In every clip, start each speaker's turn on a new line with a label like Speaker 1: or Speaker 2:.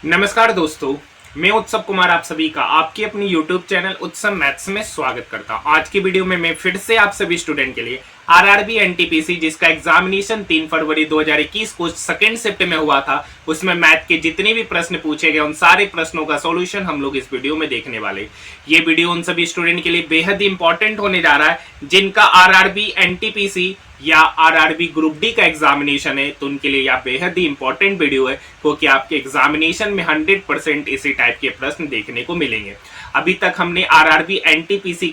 Speaker 1: नमस्कार दोस्तों, मैं उत्सव कुमार आप सभी का आपके अपनी YouTube चैनल उत्सव मैथ्स में स्वागत करता हूं। आज की वीडियो में मैं फिर से आप सभी स्टूडेंट के लिए आरआरबी एनटीपीसी जिसका एग्जामिनेशन 3 फरवरी 2021 को सेकंड शिफ्ट में हुआ था, उसमें मैथ के जितने भी प्रश्न पूछे गए उन सारे प्रश्नों का सॉल्यूशन हम लोग इस वीडियो में देखने वाले। ये वीडियो उन सभी स्टूडेंट के लिए बेहद इंपॉर्टेंट होने जा रहा है जिनका आरआरबी एनटीपीसी या आरआरबी ग्रुप डी का एग्जामिनेशन है, तो उनके लिए यह बेहद ही इंपॉर्टेंट वीडियो है क्योंकि आपके एग्जामिनेशन में 100% इसी टाइप के प्रश्न देखने को मिलेंगे। अभी तक हमने आरआरबी एनटीपीसी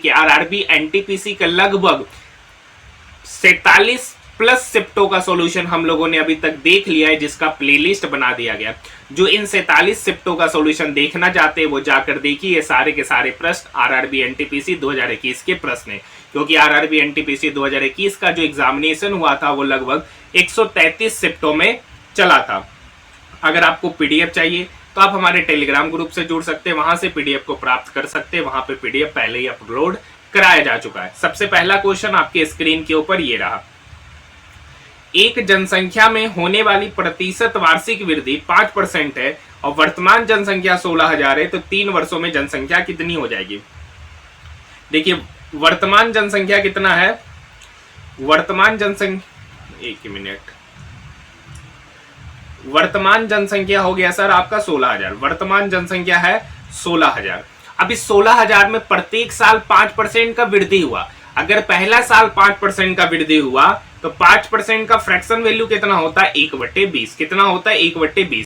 Speaker 1: के लगभग 47 प्लस शिफ्टों का सॉल्यूशन हम लोगों ने अभी तक देख लिया है, जिसका प्लेलिस्ट बना दिया गया। जो इन 47 शिफ्टों का सॉल्यूशन देखना चाहते हैं वो जाकर देखिए, ये सारे के सारे प्रश्न आरआरबी एनटीपीसी 2021 के प्रश्न है, क्योंकि आरआरबी एनटीपीसी 2021 का जो एग्जामिनेशन हुआ था वो लगभग 133 शिफ्टों में चला था। अगर आपको पीडीएफ चाहिए तो आप हमारे टेलीग्राम ग्रुप से जुड़ सकते हैं, वहां से पीडीएफ को प्राप्त कर सकते हैं। वहां पे पीडीएफ पहले ही अपलोड कराया जा चुका है। सबसे पहला क्वेश्चन आपके स्क्रीन के ऊपर ये रहा। एक जनसंख्या में होने वाली प्रतिशत वार्षिक वृद्धि 5% है और वर्तमान जनसंख्या 16,000 है, तो 3 वर्षों में जनसंख्या कितनी हो जाएगी? देखिए, वर्तमान जनसंख्या कितना है? वर्तमान जनसंख्या, एक मिनट, वर्तमान जनसंख्या हो गया सर आपका 16,000। वर्तमान जनसंख्या है 16,000। अब इस 16,000 में प्रत्येक साल 5% का वृद्धि हुआ। अगर पहला साल 5% का वृद्धि हुआ तो 5% का फ्रैक्शन वैल्यू कितना होता है? 1/20। कितना होता है? 1/20।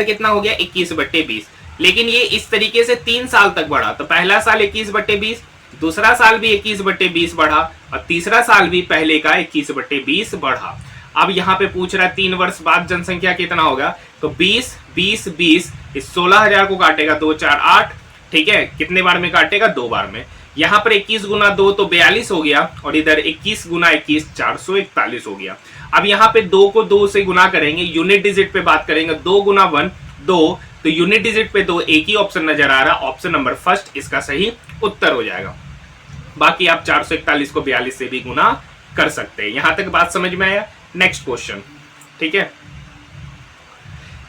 Speaker 1: कितना हो गया? 21/20। लेकिन ये इस तरीके से 3 साल तक बढ़ा, तो पहला साल 21/20, दूसरा साल भी 21/20 बढ़ा और तीसरा साल भी पहले का 21/20 बढ़ा। अब यहाँ पे पूछ रहा है 3 वर्ष बाद जनसंख्या कितना होगा, तो 20 20 20 इस 16,000 को काटेगा 2 4 8, ठीक है। कितने बार में काटेगा? 2 बार में। यहाँ पर 21 गुना 2 तो 42 हो गया और इधर 21 गुना 21 441 हो गया। अब यहाँ पे 2 को 2 से गुना करेंगे, यूनिट डिजिट पे बात करेंगे, 2 गुना 1 2, तो यूनिट डिजिट पे 2, एक ही ऑप्शन नजर आ रहा, ऑप्शन नंबर फर्स्ट इसका सही उत्तर हो जाएगा। बाकी आप 441 को 42 से भी गुना कर सकते हैं। यहां तक बात समझ में आया? नेक्स्ट क्वेश्चन, ठीक है।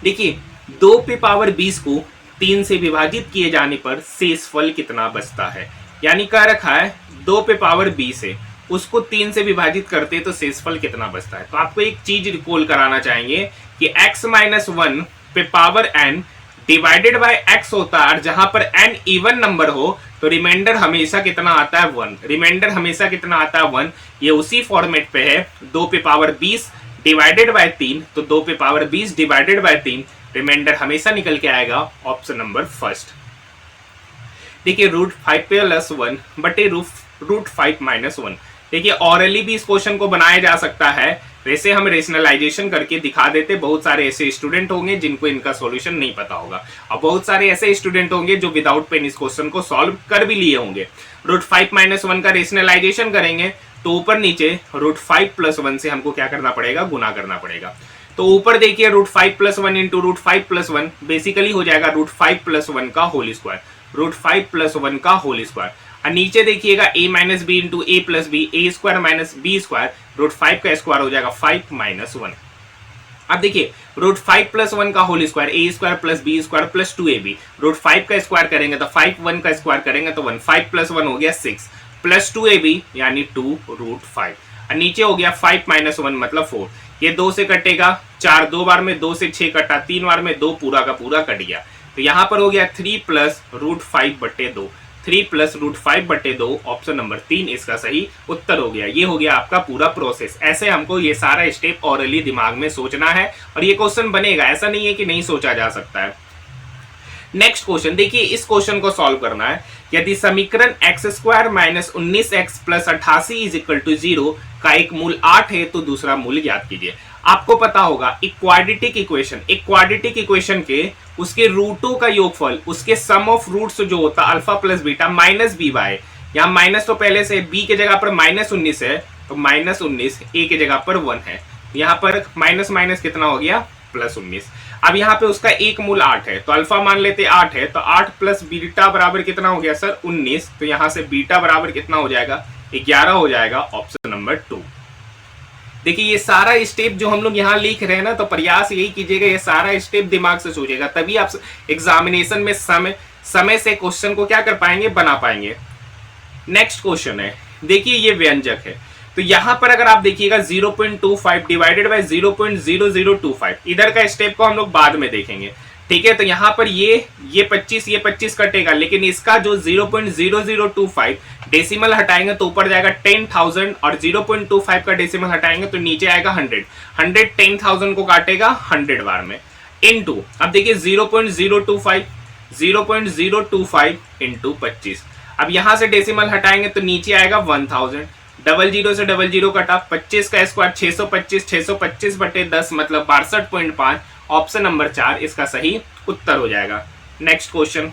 Speaker 1: देखिए, 2 पे पावर 20 को 3 से विभाजित किए जाने पर शेषफल कितना बचता है? यानी कह रखा है 2 पे पावर 20 है, उसको 3 से विभाजित करते तो शेषफल कितना बचता है। तो आपको एक चीज रिकॉल कराना चाहेंगे कि x-1 पे power n divided by x होता है, और जहां पर n इवन नंबर हो तो रिमाइंडर हमेशा कितना आता है? 1। रिमाइंडर हमेशा कितना आता है? 1। ये उसी फॉर्मेट पे है, 2 पे पावर 20 डिवाइडेड बाय 3, तो 2 पे पावर 20 डिवाइडेड बाय 3, रिमाइंडर हमेशा निकल के आएगा ऑप्शन नंबर फर्स्ट। देखिए, √5 + 1 बटे √5 - 1। देखिए, ऑरली भी इस क्वेश्चन को बनाया जा सकता है, वैसे हम रेशनलाइजेशन करके दिखा देते। बहुत सारे ऐसे स्टूडेंट होंगे जिनको इनका सॉल्यूशन नहीं पता होगा, और बहुत सारे ऐसे स्टूडेंट होंगे जो विदाउट पेन इस क्वेश्चन को सॉल्व कर भी लिए होंगे। √5 - 1 का रेशनलाइजेशन करेंगे तो ऊपर नीचे √5 + 1 से हमको क्या करना पड़ेगा? गुना करना पड़ेगा। तो ऊपर देखिए √5 + 1 इंटू √5 + 1 बेसिकली हो जाएगा √5 + 1 का होल स्क्वायर, √5 + 1 का होल स्क्वायर। और नीचे देखिएगा a - b into a + b, a² - b², √5 का स्क्वायर हो जाएगा 5 - 1। अब देखिए, √5 + 1 का whole square, a² + b² + 2ab, √5 का स्क्वायर करेंगे तो 5, 1 का स्क्वायर करेंगे तो 1, 5 + 1 हो गया 6, प्लस 2ab यानी 2 √5। और नीचे हो गया 5 - 1 मतलब 4। ये 2 से कटेगा, 4 2 बार में, 2 से 6 कटा, 3 बार में 2 पूरा का पूरा कट गया। तो यहाँ पर हो गया 3 + √5/2, 3 + √5/2, ऑप्शन नंबर 3 इसका सही उत्तर हो गया। ये हो गया आपका पूरा प्रोसेस। ऐसे हमको ये सारा स्टेप ऑरली दिमाग में सोचना है और ये क्वेश्चन बनेगा, ऐसा नहीं है कि नहीं सोचा जा सकता है। नेक्स्ट क्वेश्चन देखिए, इस क्वेश्चन को सॉल्व करना है। यदि समीकरण x² - 19x + 88 = 0 का एक मूल 8 है तो दूसरा मूल ज्ञात कीजिए। आपको पता होगा एक क्वाड्रेटिक इक्वेशन के उसके रूटों का योगफल, उसके सम ऑफ रूट्स जो होता है alpha plus beta minus B by, यहाँ माइनस तो पहले से b के जगह पर -19 है तो -19, a के जगह पर 1 है, यहाँ पर माइनस माइनस कितना हो गया? +19। अब यहाँ पे उसका एक मूल 8 है तो अल्फा मान लेते 8 है, तो 8 + बीटा बराबर कितना हो गया सर? 19। तो यहाँ से बीटा बराबर कितना हो जाएगा? 11 हो जाएगा, ऑप्शन नंबर 2। देखिए ये सारा स्टेप जो हम लोग यहाँ लिख रहे हैं ना, तो प्रयास यही कीजिएगा ये सारा स्टेप दिमाग से सोचिएगा, तभी आप एग्जामिनेशन में समय से क्वेश्चन को क्या कर पाएंगे, बना पाएंगे। नेक्स्ट क्वेश्चन है, देखिए ये व्यंजक है, तो यहां पर अगर आप देखिएगा 0.25 डिवाइडेड बाय 0.0025, इधर का स्टेप को हम लोग बाद में देखेंगे, ठीक है। तो यहां पर ये 25 कटेगा, लेकिन इसका जो 0.0025 डेसिमल हटाएंगे तो ऊपर जाएगा 10,000, और 0.25 का डेसिमल हटाएंगे तो नीचे आएगा 100 10,000 को काटेगा 100 बार में, इनटू अब देखिए 0.025 इंटू 25। अब यहां से डेसिमल हटाएंगे तो नीचे आएगा 1000, डबल जीरो से डबल जीरो कटा, 25 का स्क्वायर 625 बटे 10 मतलब 62.5। ऑप्शन नंबर 4 इसका सही उत्तर हो जाएगा। नेक्स्ट क्वेश्चन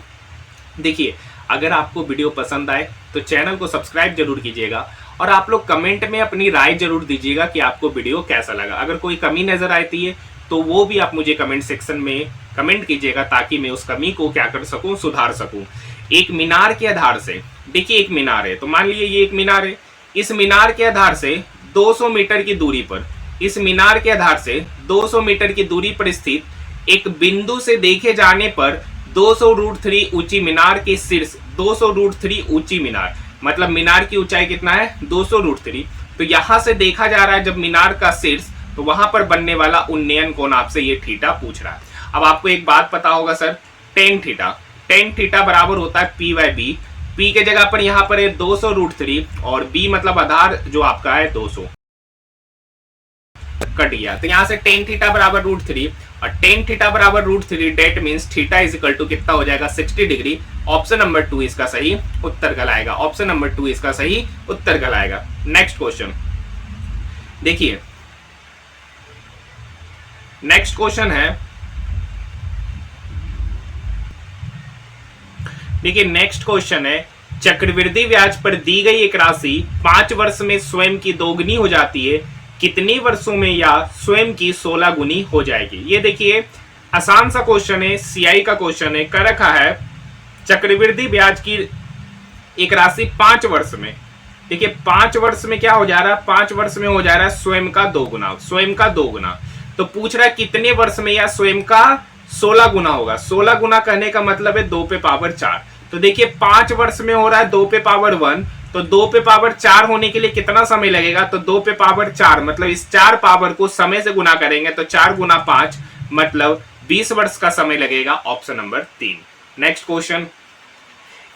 Speaker 1: देखिए, अगर आपको वीडियो पसंद आए तो चैनल को सब्सक्राइब जरूर कीजिएगा, और आप लोग कमेंट में अपनी राय जरूर दीजिएगा कि आपको वीडियो कैसा लगा। अगर कोई कमी नजर आती है तो वो भी आप मुझे कमेंट सेक्शन में कमेंट कीजिएगा, ताकि मैं उस कमी को क्या कर सकूं, सुधार सकूं। एक मीनार के आधार से, देखिए एक मीनार है, तो मान लीजिए ये एक मीनार है, इस मीनार के आधार से 200 मीटर की दूरी पर, इस मीनार के आधार से 200 मीटर की दूरी पर स्थित एक बिंदु से देखे जाने पर 200√3 ऊंची मीनार के शीर्ष, 200√3 ऊंची मीनार मतलब मीनार की ऊंचाई कितना है, 200√3। तो यहां से देखा जा रहा है जब मीनार का शीर्ष, तो वहां पर बनने वाला उन्नयन कोण आपसे ये थीटा पूछ रहा है। अब आपको एक बात पता होगा सर, टेन थीटा बराबर होता है P/B। P के जगह पर यहाँ पर है 200√3, और B मतलब आधार जो आपका है 200 कट गया, तो यहाँ से टेन थीटा बराबर √3, और टेन थीटा बराबर √3 that means theta is equal to कितना हो जाएगा, 60 डिग्री। ऑप्शन नंबर 2 इसका सही उत्तर कहलाएगा, ऑप्शन नंबर 2 इसका सही उत्तर कहलाएगा। नेक्स्ट क्वेश्चन देखिए, नेक्स्ट क्वेश्चन है, देखिए नेक्स्ट क्वेश्चन है, चक्रवृद्धि ब्याज पर दी गई एक राशि 5 वर्ष में स्वयं की दोगुनी हो जाती है, कितने वर्षों में या स्वयं की 16 गुनी हो जाएगी। ये देखिए आसान सा क्वेश्चन है, सीआई का क्वेश्चन है, कर रखा है चक्रवृद्धि ब्याज की एक राशि 5 वर्ष में, देखिए 5 वर्ष में क्या हो जा रहा है, 5 वर्ष में हो जा रहा है स्वयं का 2 गुना, स्वयं का 2 गुना। तो पूछ रहा है कितने वर्ष में या स्वयं का 16 गुना होगा। 16 गुना कहने का मतलब है 2 पे पावर 4। तो देखिए 5 वर्ष में हो रहा है 2 पे पावर 1, तो 2 पे पावर 4 होने के लिए कितना समय लगेगा, तो 2 पे पावर 4 मतलब इस 4 पावर को समय से गुना करेंगे तो 4 गुना 5 मतलब 20 वर्ष का समय लगेगा। Option number 3। नेक्स्ट क्वेश्चन,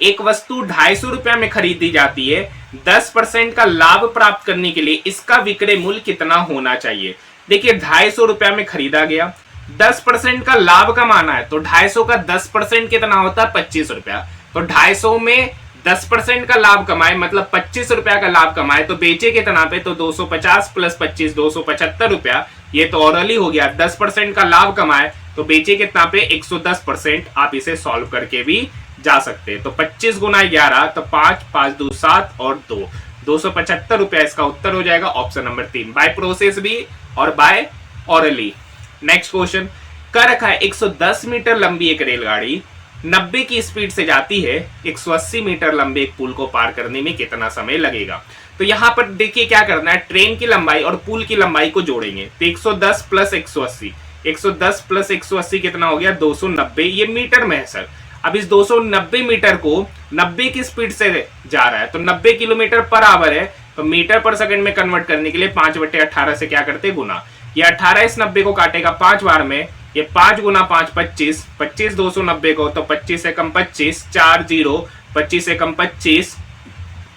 Speaker 1: एक वस्तु 250 रुपया में खरीदी जाती है, 10% का लाभ प्राप्त करने के लिए इसका विक्रय मूल्य कितना होना चाहिए। देखिए 250 रुपया में खरीदा गया, 10% का लाभ कमाना है, तो 250 का 10% कितना होता है, 25 रुपया। तो 250 में 10% का लाभ कमाए मतलब 25 रुपया का लाभ कमाए, तो बेचे कितना पे, तो 250 प्लस 25 275 रुपया। ये तो ऑरली हो गया। 10% का लाभ कमाए तो बेचे कितना पे, 110%। आप इसे सॉल्व करके भी जा सकते हैं। तो 25 गुना 11 तो 5 5 2 7 और 2 275 रुपया इसका उत्तर हो जाएगा। ऑप्शन नंबर 3, बाय प्रोसेस भी और बाय ऑरली। नेक्स्ट क्वेश्चन, कर रखा है 110 मीटर लंबी एक रेलगाड़ी 90 की स्पीड से जाती है, 180 मीटर लंबे एक पुल को पार करने में कितना समय लगेगा। तो यहां पर देखिए क्या करना है, ट्रेन की लंबाई और पुल की लंबाई को जोड़ेंगे। तो 110 प्लस 180, 110 प्लस 180 कितना हो गया, 290। ये मीटर में है सर। अब इस 290 मीटर को 90 की स्पीड से जा रहा है, तो 90 किलोमीटर पर आवर है, तो मीटर पर सेकंड में कन्वर्ट करने के लिए 5/18 से क्या करते गुना। ये 18 इस 90 को काटेगा 5 बार में, ये 5 गुना 5 25, 25 290 को, तो 25 से कम 25 4 0, 25 से कम 25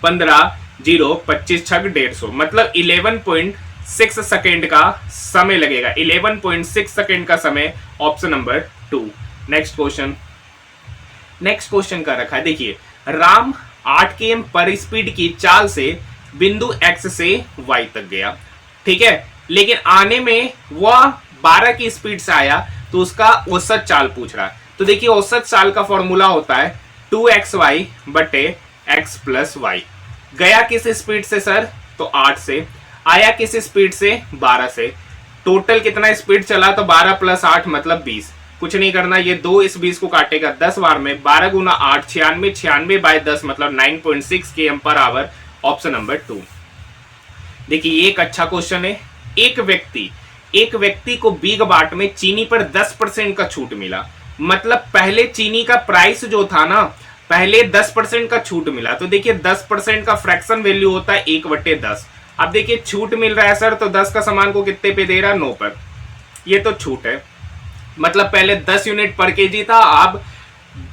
Speaker 1: 15 0, 25 छक 150 मतलब 11.6 सेकेंड का समय लगेगा। 11.6 सेकेंड का समय। Option number 2। Next question, next question का रखा है, देखिए राम 8 km पर स्पीड की चाल से बिंदु X से Y तक गया, ठीक है, लेकिन आने में वह 12 की स्पीड से आया, तो उसका औसत चाल पूछ रहा है। तो देखिए औसत चाल का फॉर्मूला होता है 2xy बटे x प्लस वाई। गया किस स्पीड से सर, तो 8 से, आया किस स्पीड से, 12 से। टोटल कितना स्पीड चला, तो 12 प्लस 8 मतलब 20। कुछ नहीं करना, ये 2 इस 20 को काटेगा 10 बार में, 12 गुना 8 96, 96 बाय 10 मतलब 9.6 km per hour. Option number 2। देखिए ये एक अच्छा क्वेश्चन है। एक व्यक्ति को बिग बाट में चीनी पर 10% का छूट मिला। मतलब पहले चीनी का प्राइस जो था ना, पहले 10% का छूट मिला। तो देखिए 10% का फ्रैक्शन वैल्यू होता है 1/10। अब देखिए छूट मिल रहा है सर, तो 10 का सामान को कितने पे दे रहा है? 9 पर। ये तो छूट है। मतलब पहले 10 यूनिट पर केजी था, अब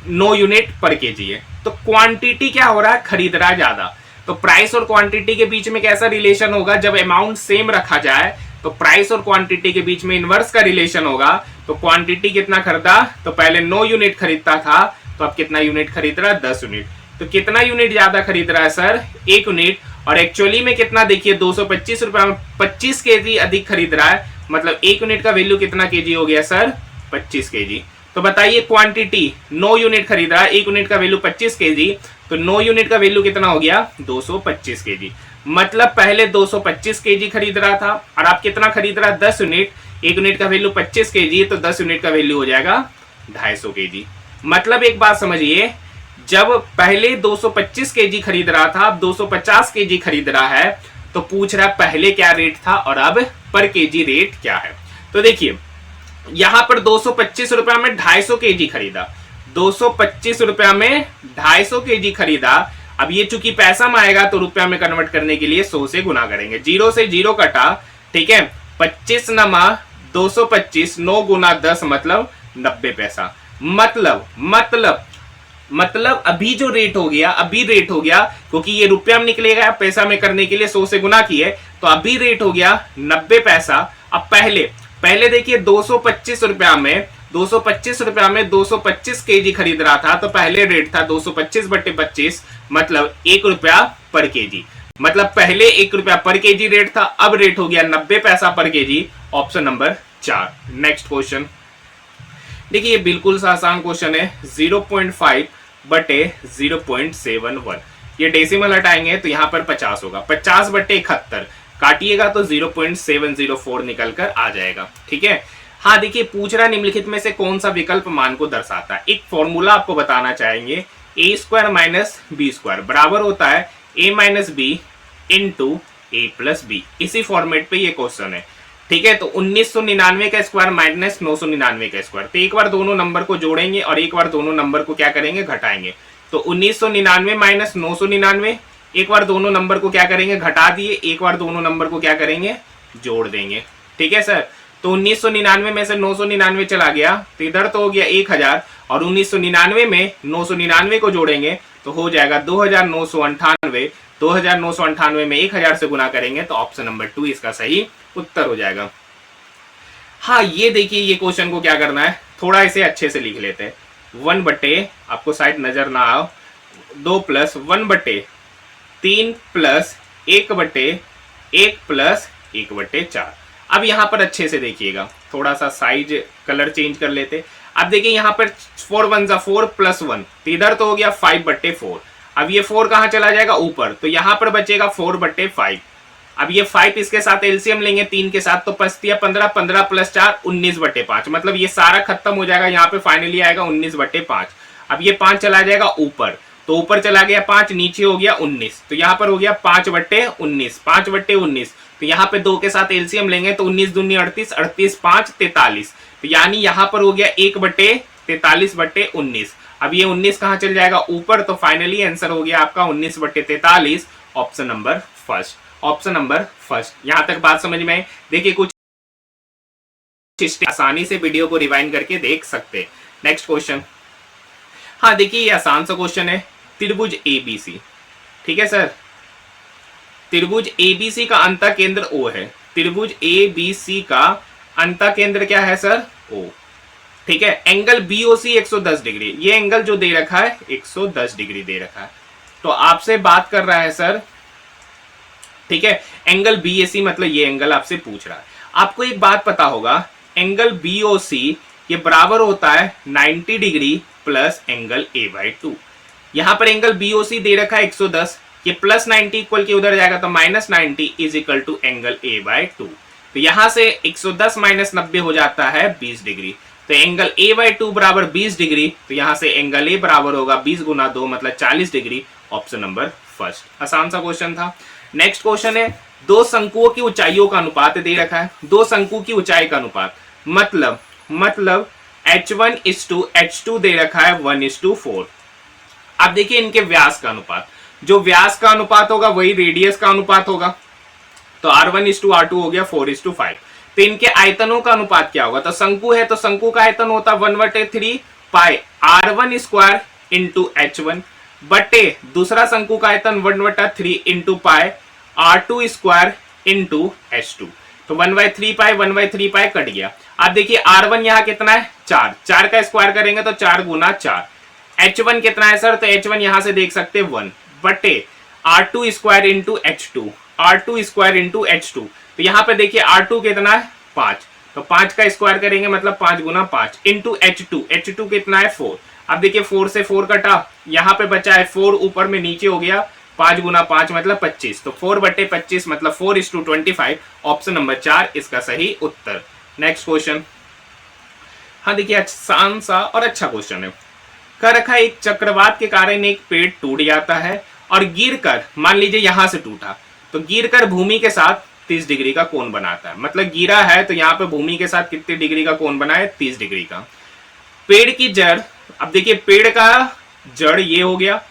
Speaker 1: 9 यूनिट पर केजी है। तो क्वांटिटी क्या हो रहा है? खरीद रहा है ज्यादा। तो प्राइस और क्वांटिटी के बीच में कैसा रिलेशन होगा? जब अमाउंट सेम रखा जाए तो प्राइस और क्वांटिटी के बीच में इनवर्स का रिलेशन होगा। तो क्वांटिटी कितना खरीदा? तो पहले 9 यूनिट खरीदता था, तो अब कितना यूनिट खरीद रहा है? 10 यूनिट। तो कितना यूनिट ज्यादा खरीद रहा है सर? 1 यूनिट। और एक्चुअली में कितना? देखिए 225 रुपए में 25 केजी अधिक खरीद रहा है। मतलब 1 यूनिट का वैल्यू कितना केजी हो गया सर? 25 केजी। तो बताइए क्वांटिटी 9 यूनिट खरीद रहा है, 1 यूनिट का वैल्यू 25 केजी, तो 9 यूनिट का वैल्यू कितना हो गया? 225 केजी। मतलब पहले 225 केजी खरीद रहा था और आप कितना खरीद रहा है? 10 यूनिट। 1 यूनिट का वैल्यू 25 केजी, तो 10 यूनिट का वैल्यू हो जाएगा 250 केजी। मतलब एक बात समझिए, जब पहले 225 केजी खरीद रहा था, अब 250 केजी खरीद रहा है, तो पूछ रहा है पहले क्या रेट था और अब पर केजी रेट क्या है। तो देखिए यहां पर 225 रुपया में 250 केजी खरीदा, 225 रुपया में 250 केजी खरीदा। अब ये चूंकि पैसा में आएगा तो रुपया में कन्वर्ट करने के लिए 100 से गुना करेंगे। 0 से 0 कटा, ठीक है। 25 नमा 225, 9 गुना 10 मतलब 90 पैसा। मतलब अभी जो रेट हो गया, क्योंकि ये रुपया में निकलेगा, पैसा में करने के लिए 100 से गुना किए, तो अभी रेट हो गया 90 पैसा। अब पहले देखिए 225 रुपया में 225 केजी खरीद रहा था, तो पहले रेट था 225/25, मतलब 1 रुपया पर केजी। मतलब पहले 1 रुपया पर केजी रेट था, अब रेट हो गया 90 पैसा पर KG. Option number 4। Next question देखिए, ये बिल्कुल सा आसान क्वेश्चन है। 0.5/0.71। ये डेसिमल हटाएंगे तो यहां पर 50 होगा। 50/71 काटिएगा तो 0.704 निकल कर आ जाएगा। ठीक है। हाँ देखिए, पूछ रहा निम्नलिखित में से कौन सा विकल्प मान को दर्शाता है। एक फॉर्मूला आपको बताना चाहेंगे, a² - b² बराबर होता है a - b इंटू a+b। इसी फॉर्मेट पे ये क्वेश्चन है। ठीक है। तो 1999 का स्क्वायर माइनस 999 का स्क्वायर। तो एक बार दोनों नंबर को जोड़ेंगे और एक बार दोनों नंबर को क्या करेंगे? घटाएंगे। तो 1999 माइनस 999, एक बार दोनों नंबर को क्या करेंगे? घटा दिए, एक बार दोनों नंबर को क्या करेंगे? जोड़ देंगे। ठीक है सर। तो 1999 में से 999 चला गया, तो इधर तो हो गया 1000, और 1999 में 999 को जोड़ेंगे तो हो जाएगा 2998। 2998 में 1000 से गुना करेंगे तो ऑप्शन नंबर 2 इसका सही उत्तर हो जाएगा। हाँ ये देखिए, ये क्वेश्चन को क्या करना है, थोड़ा इसे अच्छे से लिख लेते हैं। 1 बटे, आपको शायद नजर ना आओ, 2 + 1/3 + 1/1 + 1/4। अब यहां पर अच्छे से देखिएगा, थोड़ा सा साइज कलर चेंज कर लेते। अब देखिए यहां पर 4 × 1 = 4 + 1, तो इधर तो हो गया 5/4। अब ये 4 कहां चला जाएगा? ऊपर, तो यहां पर बचेगा 4/5। अब ये 5 इसके साथ एलसीएम लेंगे 3 के साथ, तो 15 15 + 4 19/5। मतलब ये सारा खत्म हो जाएगा, यहाँ पे फाइनली आएगा 19/5। अब ये 5 चला जाएगा ऊपर, तो ऊपर चला गया 5, नीचे हो गया 19, तो यहाँ पर हो गया 5/19। 5/19, तो यहाँ पे 2 के साथ एलसीएम लेंगे तो 19 दूनी 38, 38 5 43, तो यानी यहाँ पर हो गया 1/43/19। अब ये 19 कहाँ चल जाएगा? ऊपर, तो फाइनली आंसर हो गया आपका 19/43, option number first. Option number first. यहां तक बात समझ में आई? देखिए कुछ आसानी से वीडियो को रिवाइंड करके देख सकते हैं। Next question. हाँ देखिए, ये आसान सा क्वेश्चन है। त्रिभुज एबीसी, ठीक है सर, त्रिभुज एबीसी का अंतः केंद्र O है। त्रिभुज एबीसी का अंतः केंद्र क्या है सर? O। ठीक है। एंगल बीओसी 110 डिग्री, ये एंगल जो दे रखा है 110 डिग्री दे रखा है। तो आपसे बात कर रहा है सर, ठीक है, एंगल बीएसी, मतलब ये एंगल आपसे पूछ रहा है। आपको एक बात पता होगा, एंगल बीओसी ये बराबर होता है 90 डिग्री प्लस एंगल a/2। यहां पर एंगल बीओसी दे रखा है 110, ये +90 इक्वल के उधर जाएगा तो -90 = एंगल a/2। तो यहां से 110 - 90 हो जाता है 20 डिग्री। तो एंगल a/2 बराबर 20 डिग्री, तो यहां से एंगल a बराबर होगा 20 × 2 मतलब 40 डिग्री। Option number first. आसान सा क्वेश्चन था। नेक्स्ट क्वेश्चन है, दो शंकुओं की ऊंचाइयों का अनुपात दे रखा है, दो शंकु की ऊंचाई का अनुपात, मतलब H1:H2 दे रखा है 1:4। अब देखिए इनके व्यास का अनुपात, जो व्यास का अनुपात होगा वही रेडियस का अनुपात होगा, तो R1:R2 हो गया 4:5। तो इनके आयतनों का अनुपात क्या होगा, तो शंकु है तो शंकु का आयतन होता 1/3 पाई R1² इंटू H1 बटे दूसरा शंकु का आयतन 1/3 into pi R2² into H2। तो 1/3 पाई कट गया। अब देखिए R1 यहाँ कितना है 4, 4 का स्क्वायर करेंगे तो 4 गुना 4। H1 कितना है सर, तो H1 यहां से देख सकते 1 बटे R2² इंटू H2 तो यहाँ पे देखिए R2 कितना है 5, तो 5 का स्क्वायर करेंगे मतलब 5 गुना 5 इंटू H2 कितना है 4। अब देखिए 4 से 4 कटा, यहाँ पे बचा है 4, ऊपर में नीचे हो गया 5 गुना 5 मतलब 25, तो 4/25 मतलब 4:25। ऑप्शन नंबर 4 इसका सही उत्तर। नेक्स्ट क्वेश्चन, हाँ देखिए आसान सा और अच्छा क्वेश्चन है। कह रखा है एक चक्रवात के कारण एक पेड़ टूट जाता है और गिरकर, मान लीजिए यहां से टूटा, तो गिरकर भूमि के साथ 30 डिग्री का कोण बनाता है। मतलब गिरा है तो यहाँ पे भूमि के साथ कितने डिग्री का कोण बना है, 30 डिग्री का। पेड़ की जड़, अब देखिए पेड़ का जड़ ये हो गया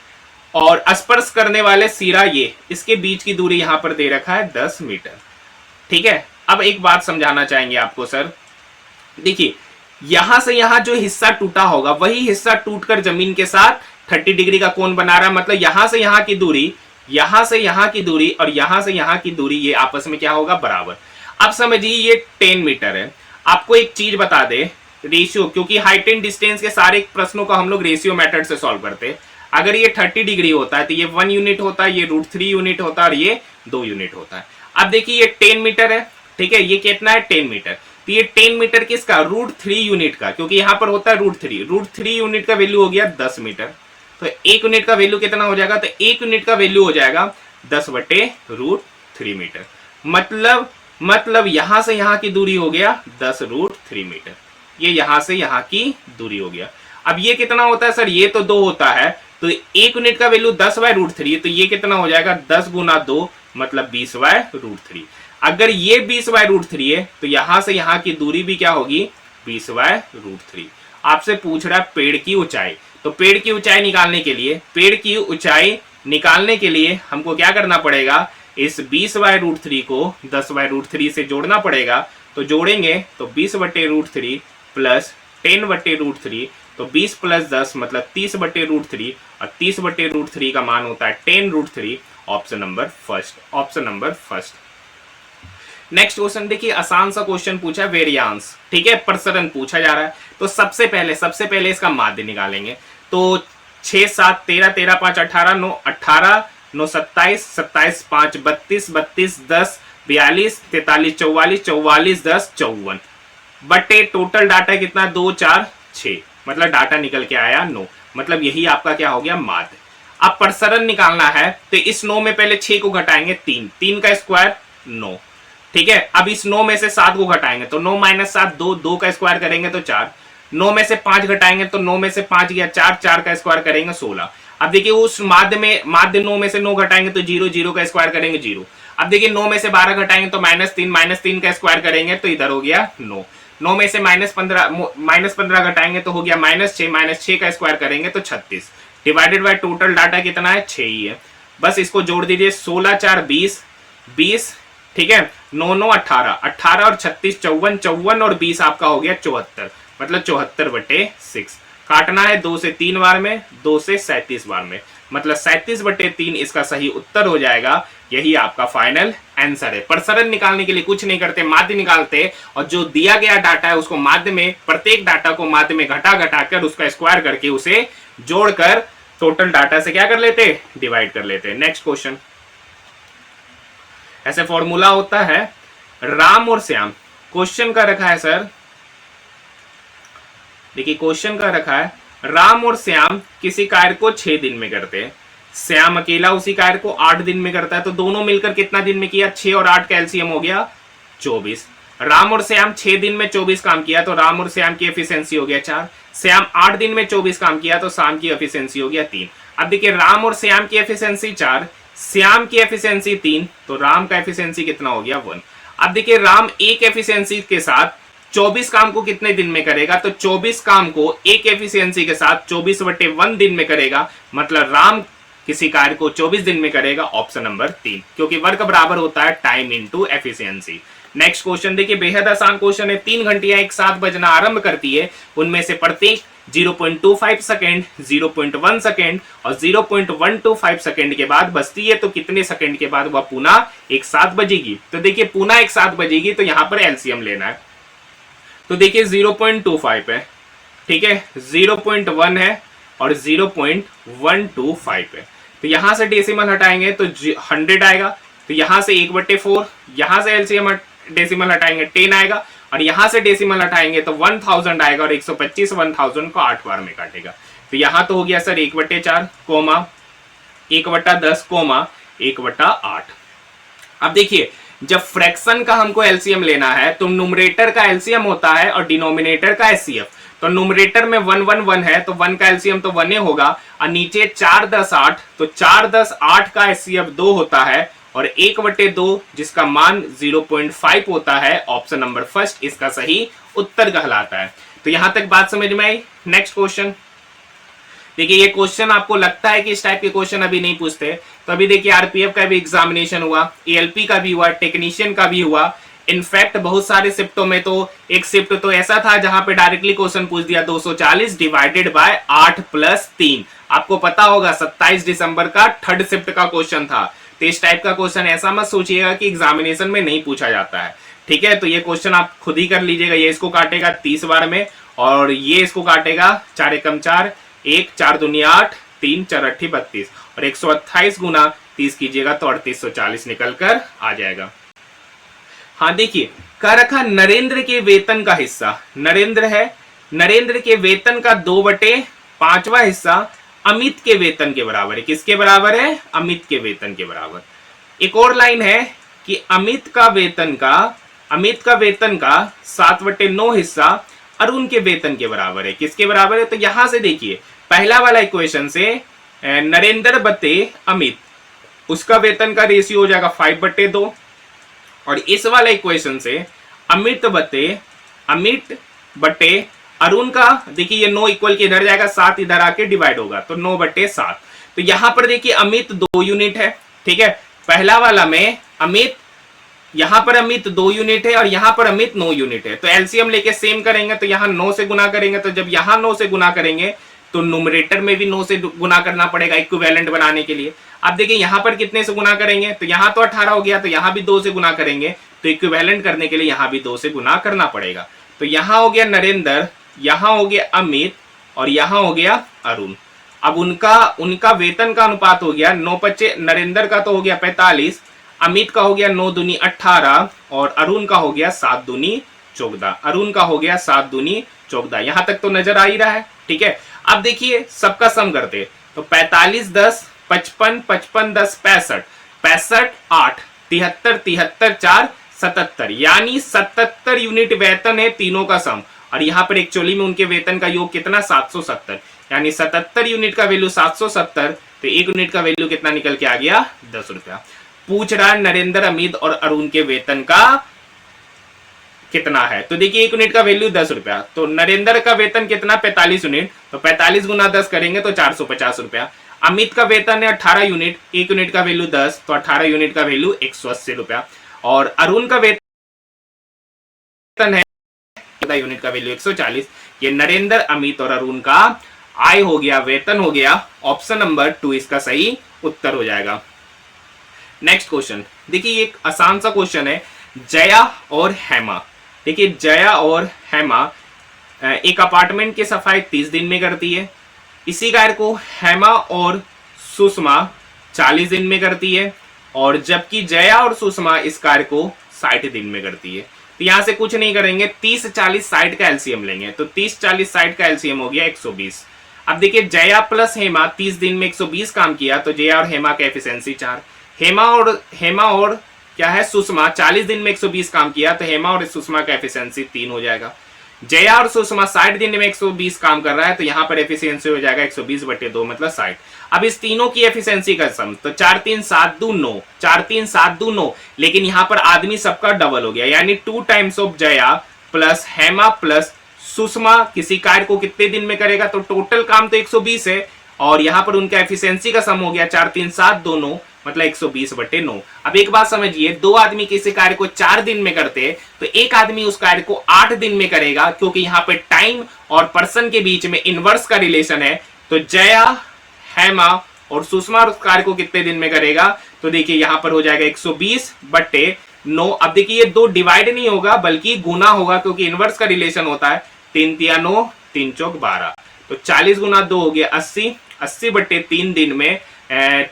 Speaker 1: और स्पर्श करने वाले सिरा ये, इसके बीच की दूरी यहां पर दे रखा है 10 मीटर। ठीक है, अब एक बात समझाना चाहेंगे आपको सर, देखिए यहां से यहां जो हिस्सा टूटा होगा वही हिस्सा टूटकर जमीन के साथ 30 डिग्री का कोण बना रहा है। मतलब यहां से यहां की दूरी, यहां से यहां की दूरी और यहां से यहां की दूरी ये आपस में क्या होगा, बराबर। अब समझिए ये 10 मीटर है। आपको एक चीज बता दे, रेशियो, क्योंकि हाइट एंड डिस्टेंस के सारे प्रश्नों का हम लोग रेशियो मेथड से सॉल्व करते हैं। अगर ये 30 डिग्री होता है तो ये 1 यूनिट होता है, ये √3 यूनिट होता है और ये 2 यूनिट होता है। अब देखिए ये 10 मीटर है, ठीक है, ये कितना है 10 मीटर, तो ये 10 मीटर किसका, √3 यूनिट का, क्योंकि यहां पर होता है √3 यूनिट का वैल्यू हो गया 10 मीटर। तो 1 यूनिट का वैल्यू कितना हो जाएगा, तो 1 यूनिट का वैल्यू हो जाएगा 10/√3 मीटर। मतलब यहां से यहां की दूरी हो गया 10√3 मीटर, ये यहां से यहां की दूरी हो गया। अब ये कितना होता है सर, ये तो 2 होता है, तो 1 यूनिट का वैल्यू 10/√3, तो ये कितना हो जाएगा 10 गुना 2 मतलब 20/√3। अगर ये 20/√3 है तो यहां से यहां की दूरी भी क्या होगी, 20/√3। आपसे पूछ रहा है पेड़ की ऊंचाई, तो पेड़ की ऊंचाई निकालने के लिए हमको क्या करना पड़ेगा, इस 20/√3 को 10/√3 से जोड़ना पड़ेगा। तो जोड़ेंगे तो 20/√3 प्लस 10/√3, तो 20 प्लस 10 मतलब 30/√3 और 30/√3 का मान होता है 10√3। Option number first. Next question देखिए, आसान सा क्वेश्चन पूछा है, वेरियांस, ठीक है, प्रसरण पूछा जा रहा है। तो सबसे पहले इसका माध्य निकालेंगे। तो 6 7 13 13 5 18 9 18 9 27 27 5 32 32 10 42 43 44 44 10 54 बटे टोटल डाटा कितना 2 4 6, मतलब डाटा निकल के आया 9, मतलब यही आपका क्या हो गया माध्य। अब प्रसरण निकालना है तो इस 9 में पहले 6 को घटाएंगे 3 का स्क्वायर 9, ठीक है। अब इस 9 में से 7 को घटाएंगे तो 9 - 7 2 का स्क्वायर करेंगे तो 4, 9 में से 5 घटाएंगे तो 9 में से 5 गया 4 का स्क्वायर करेंगे 16। अब देखिए उस माध्य 9 में से 9 घटाएंगे तो 0 का स्क्वायर करेंगे 0। अब देखिए 9 में से 12 घटाएंगे तो -3 का स्क्वायर करेंगे तो इधर हो गया 9 में से -15 घटाएंगे तो हो गया -6 का स्क्वायर करेंगे तो 36, डिवाइडेड बाय टोटल डाटा कितना है 6 ही है। बस इसको जोड़ दीजिए, 16 4 20, ठीक है, 9 9 18 और 36 54 और 20 आपका हो गया 74, मतलब 74/6। काटना है 2 से 3 बार में, 2 से 37 बार में, मतलब 37/3 इसका सही उत्तर हो जाएगा। यही आपका फाइनल आंसर है। प्रसरण निकालने के लिए कुछ नहीं करते, माध्य निकालते और जो दिया गया डाटा है उसको माध्य में, प्रत्येक डाटा को माध्य में घटा कर उसका स्क्वायर करके उसे जोड़कर टोटल डाटा से क्या कर लेते, डिवाइड कर लेते। नेक्स्ट क्वेश्चन, ऐसे फॉर्मूला होता है राम और श्याम। क्वेश्चन का रखा है सर, देखिए क्वेश्चन का रखा है राम और श्याम किसी कार्य को 6 दिन में करते हैं, श्याम अकेला उसी कार्य को 8 दिन में करता है, तो दोनों मिलकर कितना दिन में किया, 6 और 8 का एलसीएम हो गया 24। राम और श्याम 6 दिन में 24 काम किया तो राम और श्याम की एफिशिएंसी हो गया 4, श्याम 8 दिन में 24 काम किया तो श्याम की एफिशिएंसी हो गया 3। अब देखिए राम और श्याम की एफिशिएंसी 4, श्याम की एफिशिएंसी 3, तो राम का एफिशिएंसी कितना हो गया 1। अब देखिए राम एक एफिशिएंसी के साथ 24 काम को कितने दिन में करेगा, तो 24 काम को एक एफिशिएंसी के साथ 24/1 दिन में करेगा, मतलब राम किसी कार्य को 24 दिन में करेगा, ऑप्शन नंबर 3, क्योंकि वर्क बराबर होता है time into efficiency. Next question देखिए, बेहद आसान क्वेश्चन है। 3 घंटियां एक साथ बजना आरंभ करती है, उनमें से प्रत्येक 0.25 सेकेंड, 0.1 सेकेंड और 0.125 सेकेंड के बाद बजती है, तो कितने सेकेंड के बाद वह पुनः एक साथ बजेगी। तो देखिए पुनः एक साथ बजेगी, तो यहां पर एलसीएम लेना है। तो देखिए 0.25 है, ठीक है, 0.1 है और 0.125 है। तो यहां से डेसिमल हटाएंगे तो 100 आएगा, तो यहां से 1/4, यहां से एलसीएम डेसिमल हटाएंगे 10 आएगा, और यहां से डेसिमल हटाएंगे तो 1000 आएगा, और 125 1000 को 8 बार में काटेगा। तो यहां तो हो गया सर 1/4 कोमा 1/10 कोमा 1/8। अब देखिए जब फ्रैक्शन का हमको एलसीएम लेना है तो न्यूमरेटर का एलसीएम होता है और डिनोमिनेटर का एचसीएफ। तो न्यूमरेटर में 1 1 1 है, तो 1 का एलसीएम तो 1 होगा, और नीचे 4 10 8, तो 4 10 8 का एचसीएफ 2 होता है, और 1/2 जिसका मान 0.5 होता है, ऑप्शन नंबर फर्स्ट इसका सही उत्तर कहलाता है। तो यहां तक बात समझ में आई। नेक्स्ट क्वेश्चन देखिए, ये क्वेश्चन आपको लगता है कि इस टाइप के क्वेश्चन अभी नहीं पूछते, तो अभी देखिए आरपीएफ का भी एग्जामिनेशन हुआ, एएलपी का भी हुआ, टेक्नीशियन का भी हुआ। इनफैक्ट बहुत सारे शिफ्टों में तो एक शिफ्ट तो ऐसा था जहां पे डायरेक्टली क्वेश्चन पूछ दिया 240 डिवाइडेड बाय 8 + 3। आपको पता होगा 27 दिसंबर का थर्ड शिफ्ट का क्वेश्चन था। तो इस टाइप का क्वेश्चन ऐसा मत सोचिएगा कि एग्जामिनेशन में नहीं पूछा जाता है, ठीक है। तो ये क्वेश्चन आप खुद ही कर लीजिएगा। ये इसको काटेगा 30 बार में, और ये इसको काटेगा 4 एकम 4, 1 4 दूनी 8, 3 4 8 32, और 128 गुना 30 कीजिएगा तो 3840 निकल कर आ जाएगा। हाँ देखिए, कह रखा नरेंद्र के वेतन का हिस्सा, नरेंद्र है, नरेंद्र के वेतन का 2/5वां हिस्सा अमित के वेतन के बराबर है। किसके बराबर है? अमित के वेतन के बराबर। एक और लाइन है कि अमित का वेतन का 7/9 हिस्सा अरुण के वेतन के बराबर है। किसके बराबर है? तो यहां से देखिए पहला वाला इक्वेशन से नरेंद्र बटे अमित, उसका वेतन का रेशियो हो जाएगा 5/2, और इस वाला इक्वेशन से अमित बटे अरुण का, देखिए ये 9 इक्वल के इधर जाएगा, 7 इधर आके डिवाइड होगा, तो 9/7। तो यहां पर देखिए अमित 2 यूनिट है, ठीक है। पहला वाला में अमित, यहां पर अमित 2 यूनिट है और यहां पर अमित 9 यूनिट है। तो एलसीएम लेके सेम करेंगे, तो यहां 9 से गुना करेंगे, तो जब यहां 9 से गुना करेंगे तो न्यूमरेटर में भी 9 से गुना करना पड़ेगा इक्विवेलेंट बनाने के लिए। अब देखिए यहां पर कितने से गुना करेंगे, तो यहां तो 18 हो गया, तो यहां भी 2 से गुना करेंगे, तो इक्विवेलेंट करने के लिए यहां भी 2 से गुना करना पड़ेगा। तो यहां हो गया नरेंद्र, यहां हो गया अमित, और यहां हो गया अरुण। अब उनका वेतन का अनुपात हो गया 9/5, नरेंद्र का तो हो गया 45, अमित का हो गया 9 दूनी 18, और अरुण का हो गया 7 दूनी 14। अरुण का हो गया 7 दूनी 14। यहां तक तो नजर आ ही रहा है, ठीक है। अब देखिए सबका सम करते, तो 45 10 55, 55 10 65, 65 8 73, 73 4 77, यानी 77 यूनिट वेतन है तीनों का सम। और यहाँ पर एक्चुअली में उनके वेतन का योग कितना 770, यानी 77 यूनिट का वैल्यू 770, तो 1 यूनिट का वैल्यू कितना निकल के आ गया 10 रुपया। पूछ रहा है नरेंद्र, अमित और अरुण के वेतन का कितना है। तो देखिए 1 यूनिट का वैल्यू 10 रुपया, तो नरेंद्र का वेतन कितना 45 यूनिट, तो 45 गुना 10 करेंगे तो 450 रुपया। अमित का वेतन है 18 यूनिट, 1 यूनिट का वैल्यू 10, तो 18 यूनिट का वैल्यू 180 रुपया। और अरुण का वेतन है यूनिट का वैल्यू 140। ये नरेंद्र, अमित और अरुण का आय हो गया, वेतन हो गया। ऑप्शन नंबर 2 इसका सही उत्तर हो जाएगा। नेक्स्ट क्वेश्चन देखिए, एक आसान सा क्वेश्चन है, जया और हेमा। देखिए जया और हेमा एक अपार्टमेंट की सफाई 30 दिन में करती है। इसी कार्य को हेमा और सुषमा 40 दिन में करती है, और जबकि जया और सुषमा इस कार्य को 60 दिन में करती है। तो यहां से कुछ नहीं करेंगे, 30 40 60 का एलसीएम लेंगे, तो 30 40 60 का एलसीएम हो गया 120। अब देखिए जया प्लस हेमा 30 दिन में 120 काम किया, तो जया और हेमा का एफिशिएंसी 4। हेमा और क्या है सुषमा 40 दिन में 120 काम किया, तो हेमा और सुषमा का एफिशिएंसी 3 हो जाएगा। जया और सुषमा 60 दिन में 120 काम कर रहा है, तो यहाँ पर एफिशिएंसी हो जाएगा 120/2 मतलब 60। अब इस तीनों की एफिशिएंसी का सम, तो 4 3 7 2 9, 4 3 7 2 9, लेकिन यहाँ पर आदमी सबका डबल हो गया, यानी 2 times of Jaya plus Hema plus Sushma किसी कार्य को कितने दिन में करेगा, तो टोटल काम तो 120 है और यहाँ पर उनका एफिशिएंसी का सम हो गया 4 3 7 2 9 मतलब 120/9। अब एक बात समझिए, दो आदमी किसी कार्य को 4 दिन में करते हैं तो एक आदमी उस कार्य को 8 दिन में करेगा, क्योंकि यहाँ पे टाइम और पर्सन के बीच में इनवर्स का रिलेशन है। तो जया, हेमा और सुषमा उस कार्य को कितने दिन में करेगा, तो देखिए यहाँ पर हो जाएगा 120/9। अब देखिए ये 2 डिवाइड नहीं होगा बल्कि गुना होगा, क्योंकि इनवर्स का रिलेशन होता है। 3 तिया 9, 3 चौक 12, तो 40 गुना 2 हो गया 80, 80/3 दिन में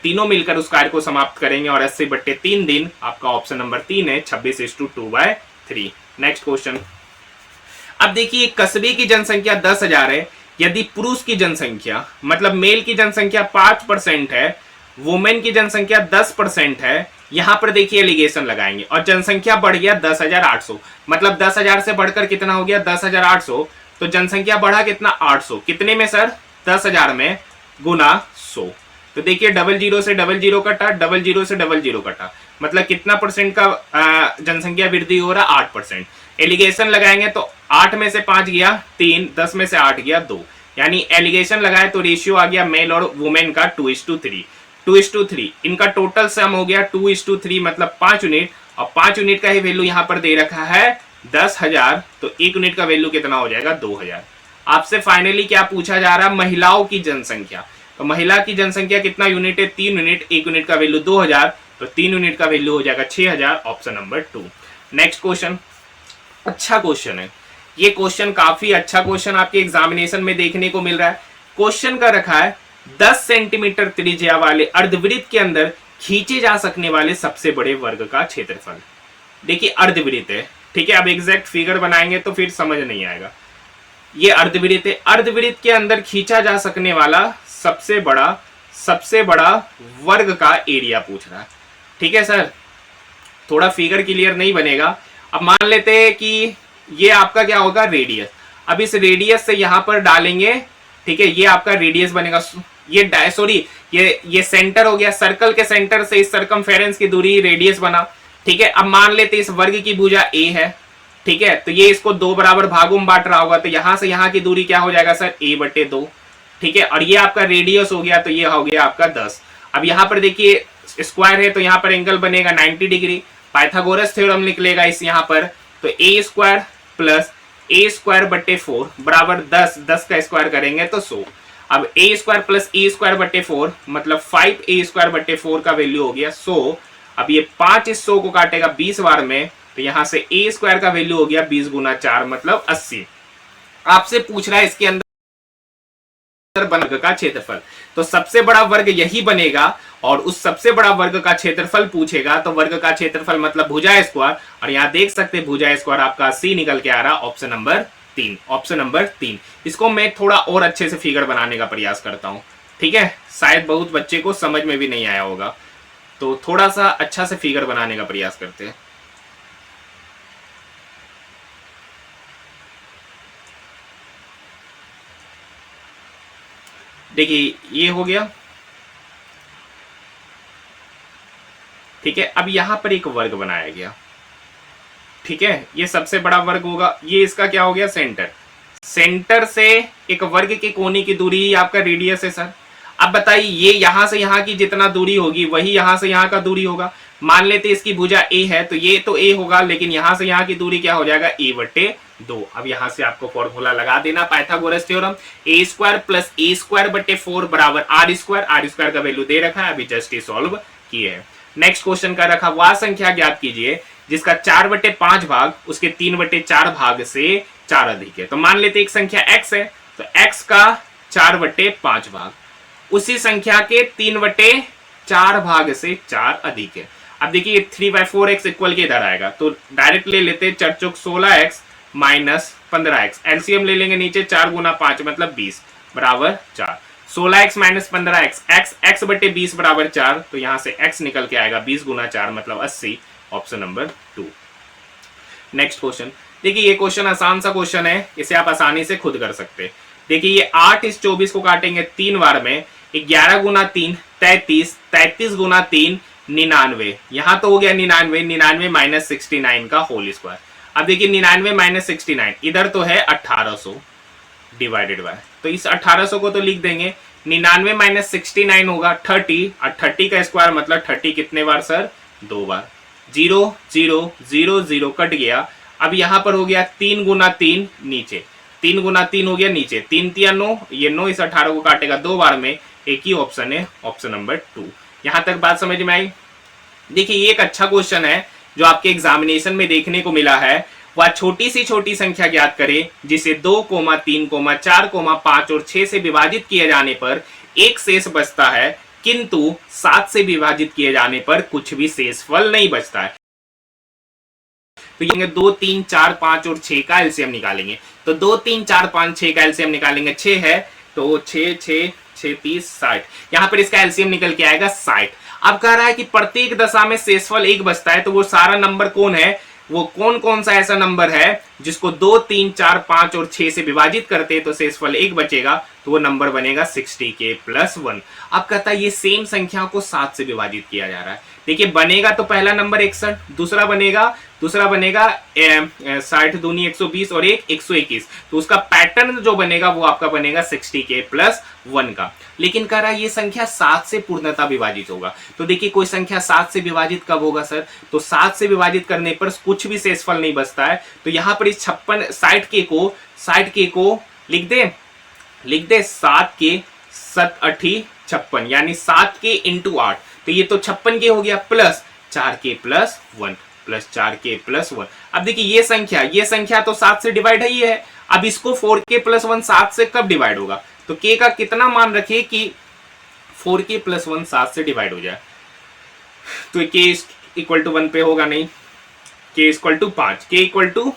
Speaker 1: तीनों मिलकर उस कार्य को समाप्त करेंगे और 80/3 दिन आपका ऑप्शन नंबर 3 है, 26:2/3। Next question. अब देखिए कस्बे की जनसंख्या 10,000 है, यदि पुरुष की जनसंख्या मतलब मेल की जनसंख्या 5% है, वुमेन की जनसंख्या 10% है, यहां पर देखिए एलिगेशन लगाएंगे और जनसंख्या बढ़ गया 10,800, मतलब 10,000 से बढ़कर कितना हो गया 10,800, तो जनसंख्या बढ़ा कितना 800, कितने में सर 10,000 में गुना 100। तो देखिए 00 से 00 कटा, 00 से 00 कटा, मतलब कितना परसेंट का जनसंख्या वृद्धि हो रहा 8%। एलिगेशन लगाएंगे तो 8 में से 5 गया 3, 10 में से 8 गया 2, यानी एलिगेशन लगाए तो रेशियो आ गया मेल और वुमेन का 2:3, 2:3। इनका टोटल सम हो गया 2:3 मतलब 5 यूनिट, और 5 यूनिट का ही वैल्यू यहाँ पर दे रखा है 10,000, तो 1 यूनिट का वैल्यू कितना हो जाएगा 2,000। आपसे फाइनली क्या पूछा जा रहा है, महिलाओं की जनसंख्या। तो महिला की जनसंख्या कितना यूनिट है 3 यूनिट, 1 यूनिट का वैल्यू 2000, तो 3 यूनिट का वैल्यू हो जाएगा 6000, ऑप्शन नंबर 2। नेक्स्ट क्वेश्चन, अच्छा क्वेश्चन है ये, क्वेश्चन काफी अच्छा क्वेश्चन आपके एग्जामिनेशन में देखने को मिल रहा है। क्वेश्चन का रखा है 10 सेंटीमीटर त्रिज्या वाले अर्धवृत्त के अंदर खींचे जा सकने वाले सबसे बड़े वर्ग का क्षेत्रफल। देखिए अर्धवृत्त है, ठीक है, अब एग्जैक्ट फिगर बनाएंगे तो फिर समझ नहीं आएगा। ये अर्धवृत्त है, अर्धवृत्त के अंदर खींचा जा सकने वाला सबसे बड़ा वर्ग का एरिया पूछ रहा है, ठीक है सर। थोड़ा फिगर क्लियर नहीं बनेगा। अब मान लेते हैं कि ये आपका क्या होगा रेडियस, अब इस रेडियस से यहां पर डालेंगे, ठीक है, ये आपका रेडियस बनेगा, ये सॉरी ये सेंटर हो गया, सर्कल के सेंटर से इस सर्कमफेरेंस की दूरी रेडियस बना, ठीक है। अब मान लेते इस वर्ग की भुजा ए है, ठीक है, तो ये इसको 2 बराबर भागों में बांट रहा होगा, तो यहां से यहां की दूरी क्या हो जाएगा सर a/2, ठीक है, और ये आपका रेडियस हो गया, तो ये हो गया आपका 10। अब यहाँ पर देखिए स्क्वायर है तो यहाँ पर एंगल बनेगा 90 डिग्री, पाइथागोरस थ्योरम निकलेगा इस यहाँ पर, तो a² प्लस a²/4 बराबर 10, 10 का स्क्वायर करेंगे तो 100। अब a² प्लस a²/4 मतलब 5a²/4 का वैल्यू हो गया 100। अब ये 5 इस 100 को काटेगा 20 बार में, तो यहां से a² का वैल्यू हो गया 20 गुना 4 मतलब 80। आपसे पूछ रहा है इसके अंदर वर्ग का क्षेत्रफल, तो सबसे बड़ा वर्ग यही बनेगा और उस सबसे बड़ा वर्ग का क्षेत्रफल पूछेगा, तो वर्ग का क्षेत्रफल मतलब भुजा स्क्वायर, और यहाँ देख सकते हैं भुजा स्क्वायर आपका 80 निकल के आ रहा, ऑप्शन नंबर 3, ऑप्शन नंबर 3। इसको मैं थोड़ा और अच्छे से फिगर बनाने का प्रयास करता हूँ, ठीक है, शायद बहुत बच्चे को समझ में भी नहीं आया होगा, तो थोड़ा सा अच्छा से फिगर बनाने का प्रयास करते हैं। देखिए ये हो गया, ठीक है। अब यहां पर एक वर्ग बनाया गया, ठीक है, ये सबसे बड़ा वर्ग होगा, ये इसका क्या हो गया सेंटर, सेंटर से एक वर्ग के कोने की दूरी आपका रेडियस है सर। अब बताइए ये यहां से यहां की जितना दूरी होगी वही यहां से यहां का दूरी होगा। मान लेते इसकी भुजा ए है तो ये तो ए होगा, लेकिन यहां से यहां की दूरी क्या हो जाएगा a/2। अब यहां से आपको फॉर्मूला लगा देना Pythagoras theorem, a² plus a²/4 बराबर r² का वैल्यू दे रखा है, अभी जस्ट सॉल्व किए हैं। नेक्स्ट क्वेश्चन का रखा वह संख्या ज्ञात कीजिए जिसका 4/5 भाग उसके 3/4 भाग से 4 अधिक है। तो मान लेते एक संख्या x है, तो x का 4/5 भाग उसी संख्या के 3/4 भाग से 4 अधिक है। अब देखिए 3/4x इक्वल के इधर आएगा, तो डायरेक्ट ले लेते 4 चौक 16x माइनस 15x, एलसीएम ले लेंगे नीचे 4 गुना 5 मतलब 20 बराबर 4। 16x माइनस 15x, x/20 बराबर 4, तो यहां से x निकल के आएगा 20 गुना 4 मतलब 80, ऑप्शन नंबर 2। नेक्स्ट क्वेश्चन, देखिए ये क्वेश्चन आसान सा क्वेश्चन है, इसे आप आसानी से खुद कर सकते हैं। देखिए ये 8 इस 24 को काटेंगे 3 बार में, 11 गुना 3 33, 33 गुना 3 99, यहां तो हो गया 99, 99 माइनस 69 का होल स्क्वायर। अब देखिए 99 माइनस 69 इधर तो है 1800 डिवाइडेड बाय, तो इस 1800 को तो लिख देंगे 99 माइनस 69 होगा 30, और 30 का स्क्वायर मतलब 30 कितने बार सर, 2 बार। 0 0 0 0 कट गया। अब यहां पर हो गया 3 गुना 3 नीचे, 3 गुना 3 हो गया नीचे, 3 3 9, ये 9 इस 18 को काटेगा 2 बार में, एक ही ऑप्शन है, ऑप्शन नंबर 2। यहां तक बात समझ में आई। देखिए ये एक अच्छा क्वेश्चन है जो आपके एग्जामिनेशन में देखने को मिला है। वह छोटी सी छोटी संख्या ज्ञात करे जिसे 2, 3, 4, 5 और 6 से विभाजित किए जाने पर एक शेष बचता है, किंतु 7 से विभाजित किए जाने पर कुछ भी शेषफल नहीं बचता है। तो ये 2, 3, 4, 5 और 6 का एलसीएम निकालेंगे। तो 2, 3, 4, 5, 6 का एलसीएम निकालेंगे, 6 है तो 6 6 6 30 60, यहां पर इसका एलसीएम निकल के आएगा 60। अब कह रहा है कि प्रत्येक दशा में शेषफल 1 बचता है, तो वो सारा नंबर कौन है, वो कौन कौन सा ऐसा नंबर है जिसको 2, 3, 4, 5 और 6 से विभाजित करते हैं तो शेषफल 1 बचेगा, तो वो नंबर बनेगा 60k + 1। अब कहता है ये सेम संख्या को 7 से विभाजित किया जा रहा है। देखिए बनेगा तो पहला नंबर 61, दूसरा बनेगा 60 दूनी 120 और एक 121, तो उसका पैटर्न जो बनेगा वो आपका बनेगा 60k + 1 का। लेकिन कह रहा है ये संख्या 7 से पूर्णतः विभाजित होगा। तो देखिए कोई संख्या 7 से विभाजित कब होगा सर, तो 7 से विभाजित करने पर कुछ भी शेषफल नहीं बचता है। तो यहां पर इस 60k को लिख दे 7 के 7 8 56, यानी 7k × 8, तो ये तो 56k हो गया, प्लस 4k + 1, प्लस 4k + 1। अब देखिए ये संख्या तो 7 से डिवाइड है ही है। अब इसको 4k + 1 7 से कब डिवाइड होगा, तो k का कितना मान रखिए कि 4k + 1 7 से डिवाइड हो जाए, तो k = 1 पे होगा नहीं, k = 5, k =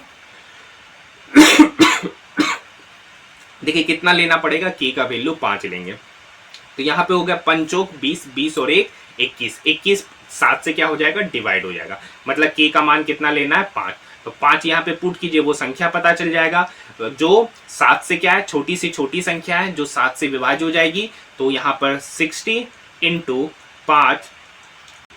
Speaker 1: देखिए कितना लेना पड़ेगा, k का वैल्यू 5 लेंगे, तो यहां पे हो गया 5 चौक 20, 20 और 1 21, 21 7 से क्या हो जाएगा, डिवाइड हो जाएगा, मतलब k का मान कितना लेना है, 5। तो 5 यहाँ पे पुट कीजिए, वो संख्या पता चल जाएगा जो 7 से क्या है, छोटी सी छोटी संख्या है जो 7 से विभाज्य हो जाएगी। तो यहाँ पर 60 × 5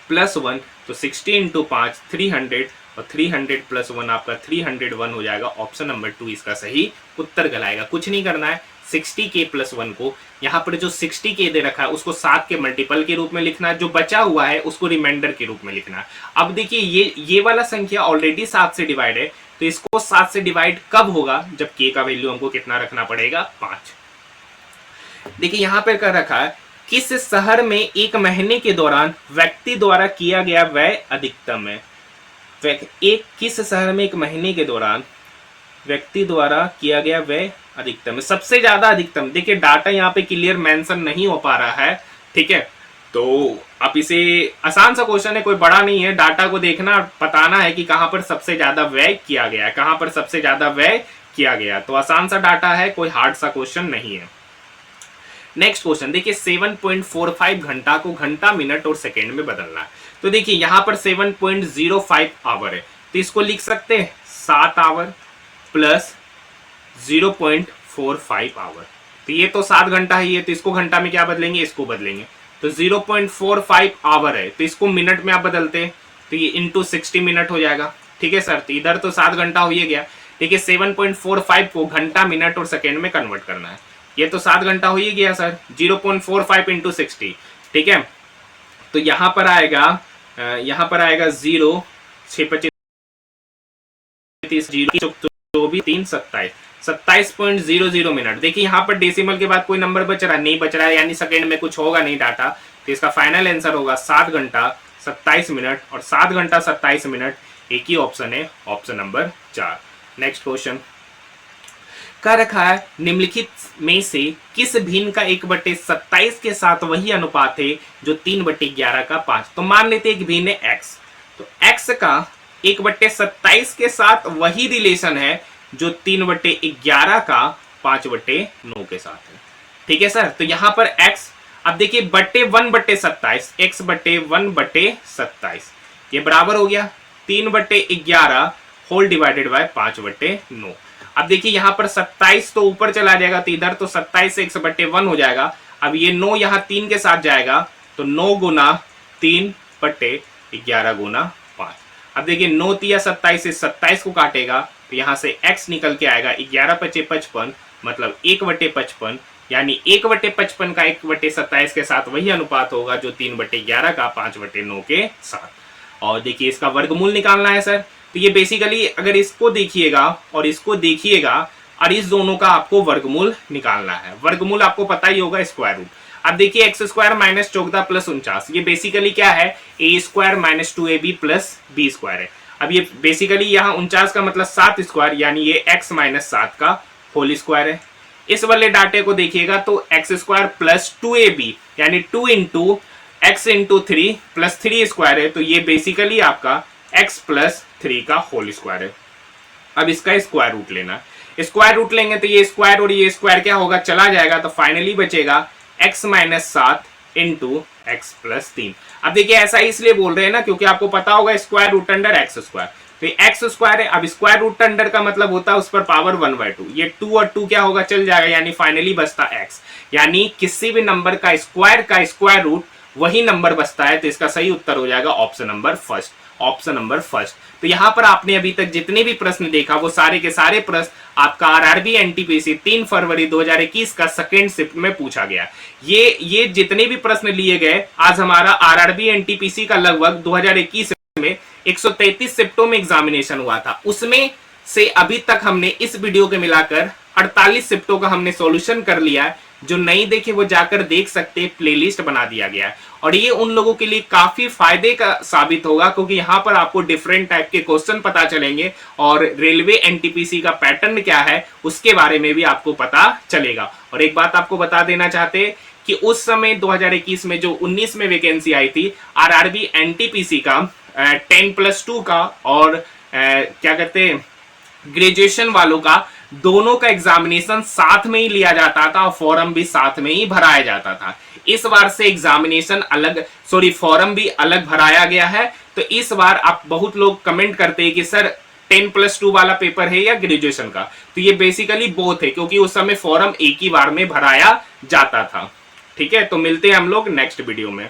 Speaker 1: + 1, तो 60 × 5 300, और 300 + 1 आपका 301 हो जाएगा। ऑप्शन नंबर 2 इसका सही उत्तर कहलाएगा। कुछ नहीं करना है, 60k + 1 को यहाँ पर जो 60k दे रखा है उसको 7 के मल्टीपल के रूप में लिखना है, जो बचा हुआ है उसको रिमाइंडर के रूप में लिखना है। अब देखिए ये वाला संख्या ऑलरेडी 7 से डिवाइड है, तो इसको 7 से डिवाइड कब होगा, जब k का वैल्यू हमको कितना रखना पड़ेगा, 5। देखिए यहाँ पर कर रखा है किस शहर में एक महीने के दौरान व्यक्ति द्वारा किया गया व्यय अधिकतम है। किस शहर में एक महीने के दौरान व्यक्ति द्वारा किया गया व्यय अधिकतम है, सबसे ज्यादा अधिकतम। देखिए डाटा यहाँ पे क्लियर मेंशन नहीं हो पा रहा है, ठीक है, तो आप इसे, आसान सा क्वेश्चन है, कोई बड़ा नहीं है, डाटा को देखना, बताना है कि कहां पर सबसे ज्यादा व्यय किया गया है, कहां पर सबसे ज्यादा व्यय किया गया, तो आसान सा डाटा है, कोई हार्ड सा क्वेश्चन नहीं है। नेक्स्ट क्वेश्चन देखिए 7.45 घंटा को घंटा, मिनट और सेकेंड में बदलना है। तो देखिए यहाँ पर 7.05 आवर है, तो इसको लिख सकते हैं 7 आवर + 0.45 आवर, तो ये तो 7 घंटा ही है, तो इसको घंटा में क्या बदलेंगे, इसको बदलेंगे, तो 0.45 आवर है, तो इसको मिनट में आप बदलते हैं, तो ये × 60 मिनट हो जाएगा, ठीक है सर। तो इधर तो 7 घंटा हो ही गया, देखिए 7.45 को घंटा, मिनट और सेकेंड में कन्वर्ट करना है, ये तो 7 घंटा हो ही गया सर, 0.45 × 60, ठीक है। तो यहाँ पर आएगा 0 6 25 0 24 3 27 27.00 मिनट। देखिए यहाँ पर डेसिमल के बाद कोई नंबर बच रहा है, नहीं बच रहा है, यानी सेकेंड में कुछ होगा नहीं डाटा, तो इसका फाइनल आंसर होगा 7 घंटा 27 मिनट, और 7 घंटा 27 मिनट एक ही ऑप्शन है, ऑप्शन नंबर 4। नेक्स्ट क्वेश्चन कह रखा है निम्नलिखित में से किस भिन्न का 1/27 के साथ वही अनुपात है जो 3/11 का 5। तो मान लेते एक भिन्न है x, तो x का 1/27 के साथ वही रिलेशन है जो 3/11 का 5/9 के साथ है, ठीक है सर। तो यहां पर x, अब देखिए बट्टे 1/27, x बट्टे 1/27, ये बराबर हो गया 3/11 होल डिवाइडेड बाय 5/9। अब देखिए यहाँ पर 27 तो ऊपर चला जाएगा तो इधर तो 27 से 1/1 हो जाएगा। अब ये 9 यहाँ 3 के साथ जाएगा तो 9 गुना 3/11 गुना 5। अब देखिए 9 तिया 27 से 27 को काटेगा तो यहाँ से x निकल के आएगा 11×5 = 55, मतलब 1/55, यानी 1/55 का 1/27 के साथ वही अनुपात होगा जो 3/11 का 5/9 के साथ। और देखिए इसका वर्गमूल निकालना है सर, तो ये बेसिकली अगर इसको देखिएगा और इसको देखिएगा और इस दोनों का आपको वर्गमूल निकालना है। वर्गमूल आपको पता ही होगा, स्क्वायर रूट। अब देखिए x² - 14 + 49, ये बेसिकली क्या है, a² - 2ab + b² है। अब ये बेसिकली यहाँ 49 का मतलब 7² यानी ये x - 7 का होल स्क्वायर है। इस वाले डाटे को देखिएगा तो x² + 2ab यानी 2 × x × 3 + 3² है, तो ये बेसिकली आपका x + 3 का होल स्क्वायर है। अब इसका स्क्वायर रूट लेना, स्क्वायर रूट लेंगे तो ये स्क्वायर और ये स्क्वायर क्या होगा, चला जाएगा, तो फाइनली बचेगा x - 7 × x + 3। अब देखिए ऐसा इसलिए बोल रहे हैं ना क्योंकि आपको पता होगा स्क्वायर रूट अंडर x², तो ये x² है। अब स्क्वायर रूट अंडर का मतलब होता है उस पर पावर 1/2, ये 2 और 2 क्या होगा, चल जाएगा, यानी फाइनली बचता x, यानी किसी भी नंबर का स्क्वायर रूट वही नंबर बचता है। तो इसका सही उत्तर हो जाएगा ऑप्शन नंबर फर्स्ट। तो यहां पर आपने अभी तक जितने भी प्रश्न देखा वो सारे के सारे प्रश्न आपका आरआरबी एनटीपीसी 3 फरवरी 2021 का सेकेंड शिफ्ट में पूछा गया। ये जितने भी प्रश्न लिए गए, आज हमारा आरआरबी एनटीपीसी का लगभग 2021 में 133 शिफ्टों में एग्जामिनेशन हुआ था। उसमें से अभी तक हमने इस वीडियो के मिलाकर 48 शिफ्टों का हमने सॉल्यूशन कर लिया है। जो नहीं देखे वो जाकर देख सकते, प्लेलिस्ट बना दिया गया है। और ये उन लोगों के लिए काफी फायदे का साबित होगा क्योंकि यहाँ पर आपको डिफरेंट टाइप के क्वेश्चन पता चलेंगे और रेलवे एनटीपीसी का पैटर्न क्या है उसके बारे में भी आपको पता चलेगा। और एक बात आपको बता देना चाहते हैं कि उस समय 2021 में जो 19 में वैकेंसी आई थी आरआरबी एनटीपीसी का 10+2 का और क्या कहते हैं ग्रेजुएशन वालों का, दोनों का एग्जामिनेशन साथ में ही लिया जाता था और फॉर्म भी साथ में ही भराया जाता था। इस बार से एग्जामिनेशन फॉर्म भी अलग भराया गया है। तो इस बार आप बहुत लोग कमेंट करते हैं कि सर 10+2 वाला पेपर है या ग्रेजुएशन का, तो ये बेसिकली बोथ है क्योंकि उस समय फॉर्म एक ही बार में भराया जाता था। ठीक है, तो मिलते हैं हम लोग नेक्स्ट वीडियो में।